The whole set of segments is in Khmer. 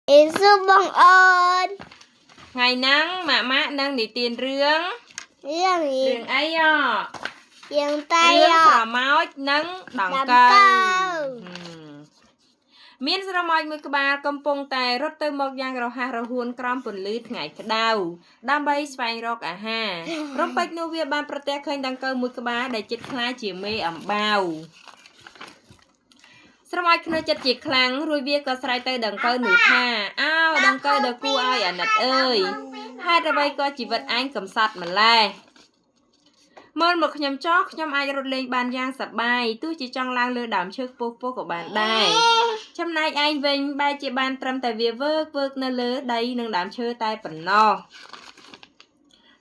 Isu bong on ថ្ងៃហ្នឹងម៉ាក់នឹងនិទានរឿងអីយើងតែ រឿងស្រមោចនិងដង្កូវមានស្រមោចមួយក្បាលកំពុងតែរត់ទៅមកយ៉ាងរហ័សរហួនក្រោមពន្លឺថ្ងៃក្តៅដើម្បីស្វែងរកអាហាររំពេចនោះវាបានប្រទះឃើញដង្កូវមួយក្បាលដែលជិតខ្លាចជាមេអំបៅស្រមោចភ្នើចិត្តជាខ្លាំងរួចវាក៏ស្រែកទៅដង្កូវនោះថាអោដង្កូវដ៏គួរឲ្យអាណិតអើយហេតុអ្វីក៏ជីវិតឯងកំសត់ម្ល៉េះមើលមកខ្ញុំចោះខ្ញុំអាចរត់លេងបានយ៉ាងសប្បាយទោះជាចង់ឡើងលើដើមឈើខ្ពស់ៗក៏បានដែរចំណែកឯងវិញបែរជាបានត្រឹមតែវាវើកនៅលើដីនឹងដើមឈើតែប៉ុណ្ណោះ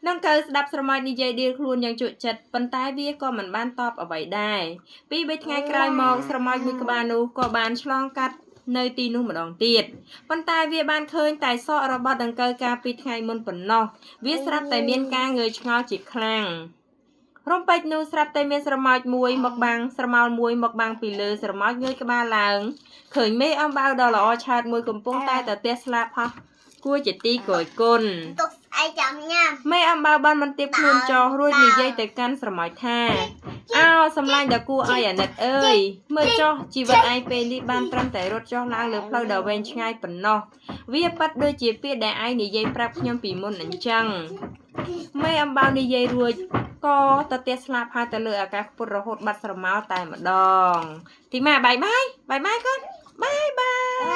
ដង្កូវស្ដាប់ស្រមោចនិយាយដៀលខ្លួនយ៉ាងជក់ចិត្តប៉ុន្តែវាក៏មិនបានតបអ្វីដែរពីរបីថ្ងៃក្រោយមកស្រមោចមួយក្បាលនោះក៏បានឆ្លងកាត់នៅទីនោះម្ដងទៀតប៉ុន្តែវាបានឃើញតែសក់របស់ដង្កូវកាលពីថ្ងៃមុនប៉ុណ្ណោះវាស្រាប់តែមានការងើយឆ្ងល់ជាខ្លាំងរំពេចនោះស្រាប់តែមានស្រមោចមួយមកបាំងស្រមោលមួយមកបាំងពីលើស្រមោចងើយក្បាលឡើងឃើញមេអំបៅដ៏ល្អឆើតមួយកំពុងតែទះស្លាបហោះគួរជាទីគយគុណឯចាំញ៉ាំមេអំបៅបានបន្ទាបខ្លួនចោលរួចនិយាយទៅកាន់ស្រមោចថាអោសម្លាញ់ដ៏គួរឲ្យអាណិតអើយមើលចោះជីវិតឯងពេលនេះបានត្រឹមតែរត់ចុះឡើងលើផ្លូវដ៏វែងឆ្ងាយប៉ុណ្ណោះវាប៉ັດដូចជាពាក្យដែលឯងនិយាយប្រាប់ខ្ញុំពីមុនអញ្ចឹងមេអំបៅនិយាយរួចក៏ទៅទះស្លាបហើយទៅលើអាកាសខ្ពស់រហូតបាត់ស្រមោលតែម្ដងទីម៉ាបាយកូនបាយបាយ